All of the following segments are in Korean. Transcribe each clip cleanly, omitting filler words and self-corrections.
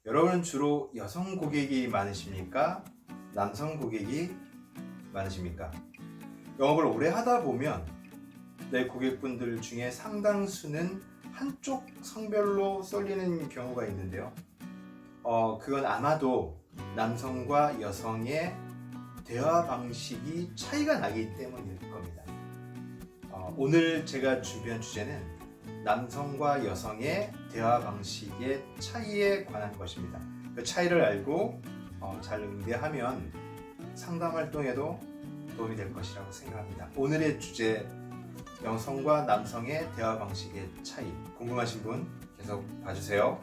여러분은 주로 여성 고객이 많으십니까? 남성 고객이 많으십니까? 영업을 오래 하다 보면 내 고객분들 중에 상당수는 한쪽 성별로 쏠리는 경우가 있는데요. 그건 아마도 남성과 여성의 대화 방식이 차이가 나기 때문일 겁니다. 오늘 제가 준비한 주제는 남성과 여성의 대화 방식의 차이에 관한 것입니다. 그 차이를 알고 잘 응대하면 상담 활동에도 도움이 될 것이라고 생각합니다. 오늘의 주제, 여성과 남성의 대화 방식의 차이. 궁금하신 분 계속 봐주세요.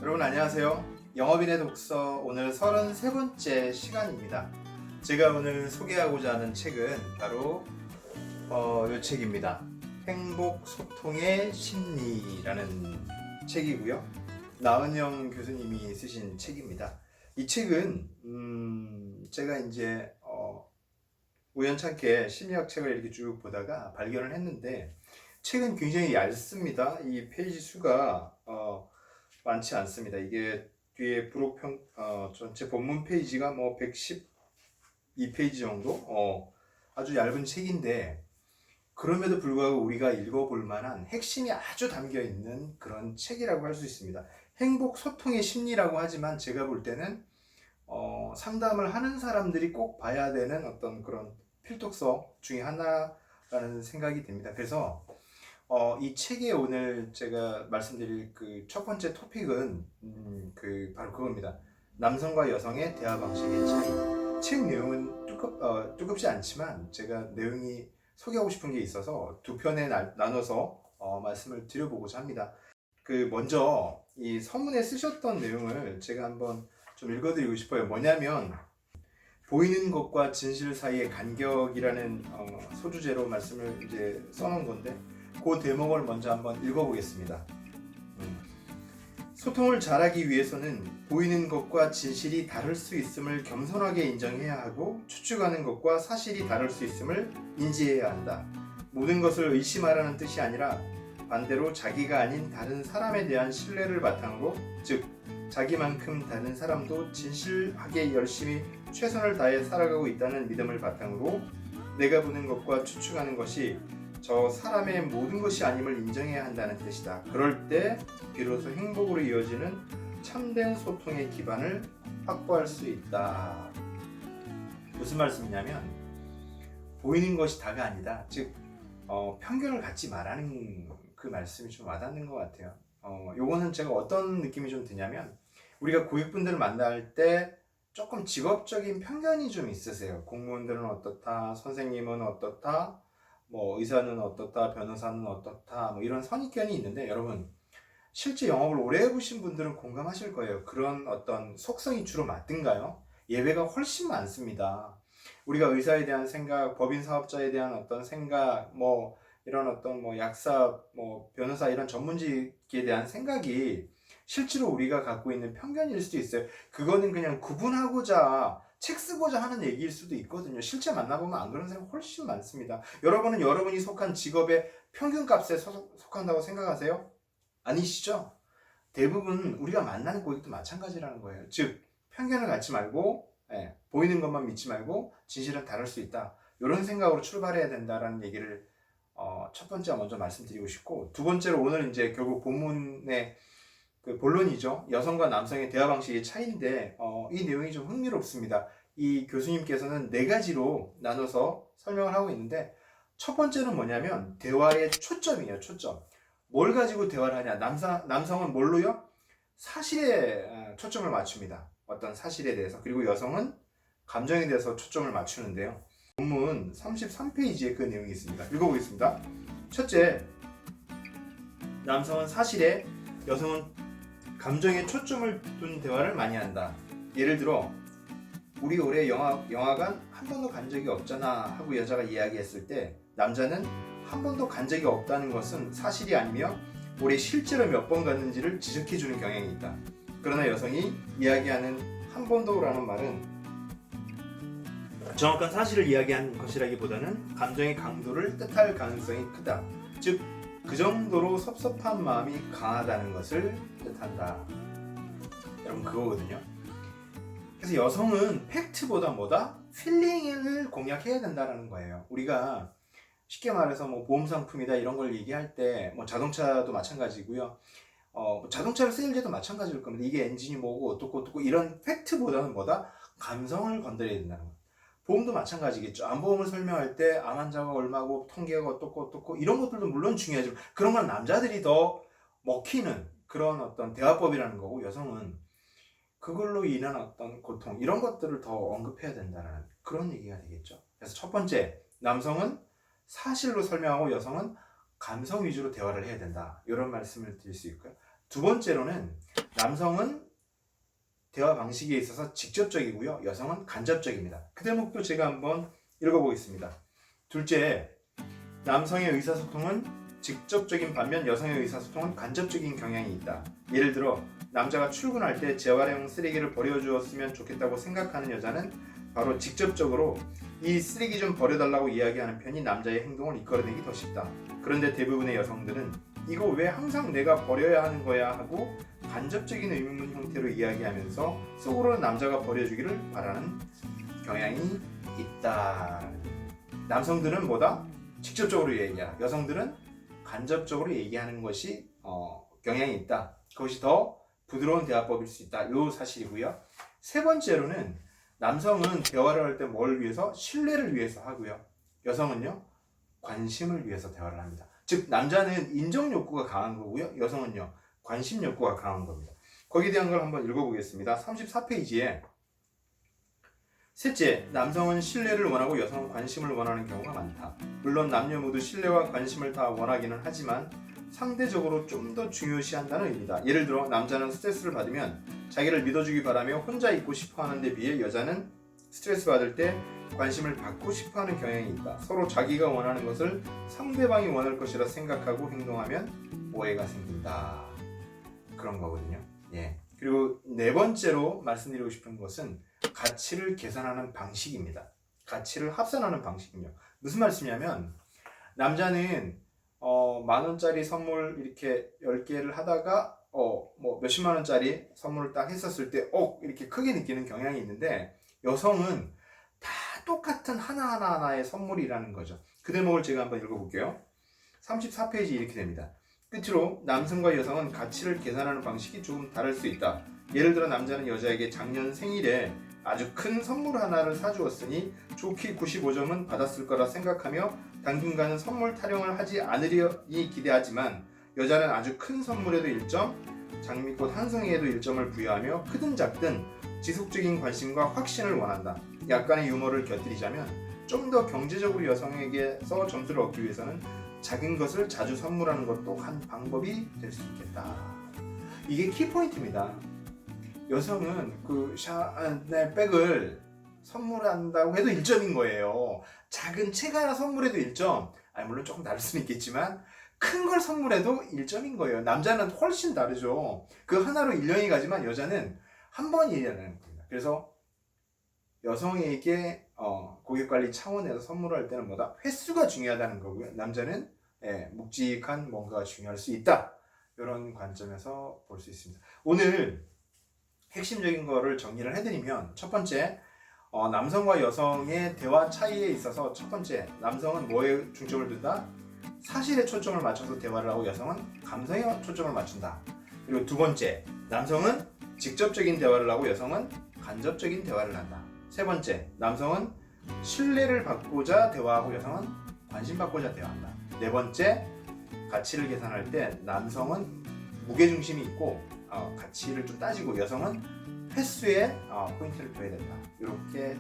여러분 안녕하세요. 영업인의 독서 오늘 33번째 시간입니다. 제가 오늘 소개하고자 하는 책은 바로 이 책입니다. 행복 소통의 심리라는 책이고요. 나은영 교수님이 쓰신 책입니다. 이 책은 제가 이제 우연찮게 심리학 책을 이렇게 쭉 보다가 발견을 했는데 책은 굉장히 얇습니다. 이 페이지 수가 많지 않습니다. 이게 뒤에 전체 본문 페이지가 112페이지 정도? 아주 얇은 책인데 그럼에도 불구하고 우리가 읽어볼 만한 핵심이 아주 담겨 있는 그런 책이라고 할 수 있습니다. 행복 소통의 심리라고 하지만 제가 볼 때는 상담을 하는 사람들이 꼭 봐야 되는 어떤 그런 필독서 중에 하나라는 생각이 듭니다. 그래서 이 책에 오늘 제가 말씀드릴 그 첫 번째 토픽은 바로 그겁니다. 남성과 여성의 대화 방식의 차이. 책 내용은 두껍지 않지만 제가 내용이 소개하고 싶은 게 있어서 두 편에 나눠서 말씀을 드려보고자 합니다. 먼저 이 서문에 쓰셨던 내용을 제가 한번 좀 읽어드리고 싶어요. 뭐냐면 보이는 것과 진실 사이의 간격이라는 소주제로 말씀을 이제 써놓은 건데 그 대목을 먼저 한번 읽어보겠습니다. 소통을 잘하기 위해서는 보이는 것과 진실이 다를 수 있음을 겸손하게 인정해야 하고 추측하는 것과 사실이 다를 수 있음을 인지해야 한다. 모든 것을 의심하라는 뜻이 아니라 반대로 자기가 아닌 다른 사람에 대한 신뢰를 바탕으로, 즉 자기만큼 다른 사람도 진실하게 열심히 최선을 다해 살아가고 있다는 믿음을 바탕으로 내가 보는 것과 추측하는 것이 저 사람의 모든 것이 아님을 인정해야 한다는 뜻이다. 그럴 때 비로소 행복으로 이어지는 참된 소통의 기반을 확보할 수 있다. 무슨 말씀이냐면 보이는 것이 다가 아니다. 즉 편견을 갖지 말라는 그 말씀이 좀 와닿는 것 같아요. 요거는 제가 어떤 느낌이 좀 드냐면 우리가 고객분들을 만날 때 조금 직업적인 편견이 좀 있으세요. 공무원들은 어떻다, 선생님은 어떻다, 의사는 어떻다, 변호사는 어떻다, 이런 선입견이 있는데 여러분 실제 영업을 오래 해보신 분들은 공감하실 거예요. 그런 어떤 속성이 주로 맞든가요? 예외가 훨씬 많습니다. 우리가 의사에 대한 생각, 법인 사업자에 대한 어떤 생각, 이런 어떤 약사, 변호사 이런 전문직에 대한 생각이 실제로 우리가 갖고 있는 편견일 수도 있어요. 그거는 그냥 구분하고자 책 쓰고자 하는 얘기일 수도 있거든요. 실제 만나보면 안 그런 사람 훨씬 많습니다. 여러분은 여러분이 속한 직업의 평균값에 속한다고 생각하세요? 아니시죠? 대부분 우리가 만나는 고객도 마찬가지라는 거예요. 즉 편견을 갖지 말고 보이는 것만 믿지 말고 진실은 다를 수 있다. 이런 생각으로 출발해야 된다라는 얘기를 첫 번째 먼저 말씀드리고 싶고, 두 번째로 오늘 이제 결국 본문의 그 본론이죠. 여성과 남성의 대화 방식의 차이인데 이 내용이 좀 흥미롭습니다. 이 교수님께서는 4가지로 나눠서 설명을 하고 있는데 첫 번째는 뭐냐면 대화의 초점이에요. 초점. 뭘 가지고 대화를 하냐. 남성은 뭘로요? 사실에 초점을 맞춥니다. 어떤 사실에 대해서. 그리고 여성은 감정에 대해서 초점을 맞추는데요. 본문 33페이지에 그 내용이 있습니다. 읽어보겠습니다. 첫째, 남성은 사실에, 여성은 감정에 초점을 둔 대화를 많이 한다. 예를 들어 우리 올해 영화관 한 번도 간 적이 없잖아 하고 여자가 이야기했을 때 남자는 한 번도 간 적이 없다는 것은 사실이 아니며 올해 실제로 몇 번 갔는지를 지적해주는 경향이 있다. 그러나 여성이 이야기하는 한 번도라는 말은 정확한 사실을 이야기한 것이라기보다는 감정의 강도를 뜻할 가능성이 크다. 즉, 그 정도로 섭섭한 마음이 강하다는 것을 뜻한다. 여러분, 그거거든요. 그래서 여성은 팩트보다 뭐다? 필링을 공략해야 된다는 거예요. 우리가 쉽게 말해서 뭐 보험 상품이다 이런 걸 얘기할 때 뭐 자동차도 마찬가지고요. 자동차를 세일제도 마찬가지일 겁니다. 이게 엔진이 뭐고 어떻고 이런 팩트보다는 뭐다? 감성을 건드려야 된다는 거예요. 보험도 마찬가지겠죠. 암보험을 설명할 때 암 환자가 얼마고 통계가 어떻고 이런 것들도 물론 중요하지만 그런 건 남자들이 더 먹히는 그런 어떤 대화법이라는 거고, 여성은 그걸로 인한 어떤 고통 이런 것들을 더 언급해야 된다는 그런 얘기가 되겠죠. 그래서 첫 번째, 남성은 사실로 설명하고 여성은 감성 위주로 대화를 해야 된다. 이런 말씀을 드릴 수 있고요. 두 번째로는 남성은 대화 방식에 있어서 직접적이고요. 여성은 간접적입니다. 그 대목도 제가 한번 읽어보겠습니다. 둘째, 남성의 의사소통은 직접적인 반면 여성의 의사소통은 간접적인 경향이 있다. 예를 들어 남자가 출근할 때 재활용 쓰레기를 버려주었으면 좋겠다고 생각하는 여자는 바로 직접적으로 이 쓰레기 좀 버려달라고 이야기하는 편이 남자의 행동을 이끌어내기 더 쉽다. 그런데 대부분의 여성들은 이거 왜 항상 내가 버려야 하는 거야 하고 간접적인 의문 형태로 이야기하면서 속으로는 남자가 버려주기를 바라는 경향이 있다. 남성들은 뭐다? 직접적으로 얘기하라. 여성들은 간접적으로 얘기하는 것이 경향이 있다. 그것이 더 부드러운 대화법일 수 있다. 이 사실이고요. 세 번째로는 남성은 대화를 할 때 뭘 위해서? 신뢰를 위해서 하고요. 여성은요, 관심을 위해서 대화를 합니다. 즉, 남자는 인정 욕구가 강한 거고요. 여성은요, 관심 욕구가 강한 겁니다. 거기에 대한 걸 한번 읽어보겠습니다. 34페이지에 셋째, 남성은 신뢰를 원하고 여성은 관심을 원하는 경우가 많다. 물론 남녀 모두 신뢰와 관심을 다 원하기는 하지만 상대적으로 좀 더 중요시한다는 의미다. 예를 들어 남자는 스트레스를 받으면 자기를 믿어주기 바라며 혼자 있고 싶어 하는데 비해 여자는 스트레스 받을 때 관심을 받고 싶어 하는 경향이 있다. 서로 자기가 원하는 것을 상대방이 원할 것이라 생각하고 행동하면 오해가 생긴다. 그런 거거든요. 예. 그리고 네 번째로 말씀드리고 싶은 것은 가치를 계산하는 방식입니다. 가치를 합산하는 방식이요. 무슨 말씀이냐면 남자는 10,000원짜리 선물 이렇게 10개를 하다가 뭐 몇십만 원짜리 선물을 딱 했었을 때 이렇게 크게 느끼는 경향이 있는데, 여성은 다 똑같은 하나하나의 선물이라는 거죠. 그 대목을 제가 한번 읽어볼게요. 34페이지 이렇게 됩니다. 끝으로 남성과 여성은 가치를 계산하는 방식이 조금 다를 수 있다. 예를 들어 남자는 여자에게 작년 생일에 아주 큰 선물 하나를 사주었으니 좋게 95점은 받았을 거라 생각하며 당분간은 선물 타령을 하지 않으려니 기대하지만, 여자는 아주 큰 선물에도 1점, 장미꽃 한 송이에도 1점을 부여하며 크든 작든 지속적인 관심과 확신을 원한다. 약간의 유머를 곁들이자면 좀 더 경제적으로 여성에게서 점수를 얻기 위해서는 작은 것을 자주 선물하는 것도 한 방법이 될 수 있겠다. 이게 키포인트입니다. 여성은 그 샤넬 백을 선물한다고 해도 1점인 거예요. 작은 책 하나 선물해도 1점. 물론 조금 다를 수는 있겠지만 큰 걸 선물해도 1점인 거예요. 남자는 훨씬 다르죠. 그 하나로 1년이 가지만 여자는 한 번이라는 겁니다. 그래서 여성에게 고객관리 차원에서 선물할 때는 뭐다? 횟수가 중요하다는 거고요. 남자는 묵직한 뭔가가 중요할 수 있다. 이런 관점에서 볼 수 있습니다. 오늘 핵심적인 거를 정리를 해드리면, 첫 번째, 남성과 여성의 대화 차이에 있어서 첫 번째, 남성은 뭐에 중점을 둔다? 사실에 초점을 맞춰서 대화를 하고 여성은 감성에 초점을 맞춘다. 그리고 두 번째, 남성은 직접적인 대화를 하고 여성은 간접적인 대화를 한다. 세 번째, 남성은 신뢰를 받고자 대화하고 여성은 관심받고자 대화한다. 네 번째, 가치를 계산할 때 남성은 무게중심이 있고 가치를 좀 따지고 여성은 횟수에 포인트를 둬야 된다. 이렇게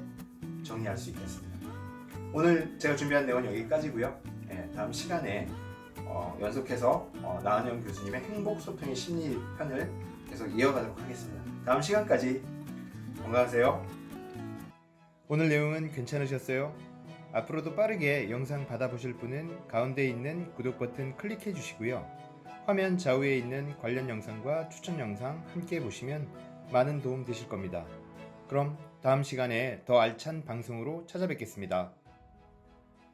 정리할 수 있겠습니다. 오늘 제가 준비한 내용은 여기까지고요. 다음 시간에 연속해서 나은영 교수님의 행복소통의 심리 편을 계속 이어가도록 하겠습니다. 다음 시간까지 건강하세요. 오늘 내용은 괜찮으셨어요? 앞으로도 빠르게 영상 받아보실 분은 가운데 있는 구독 버튼 클릭해 주시고요. 화면 좌우에 있는 관련 영상과 추천 영상 함께 보시면 많은 도움 되실 겁니다. 그럼 다음 시간에 더 알찬 방송으로 찾아뵙겠습니다.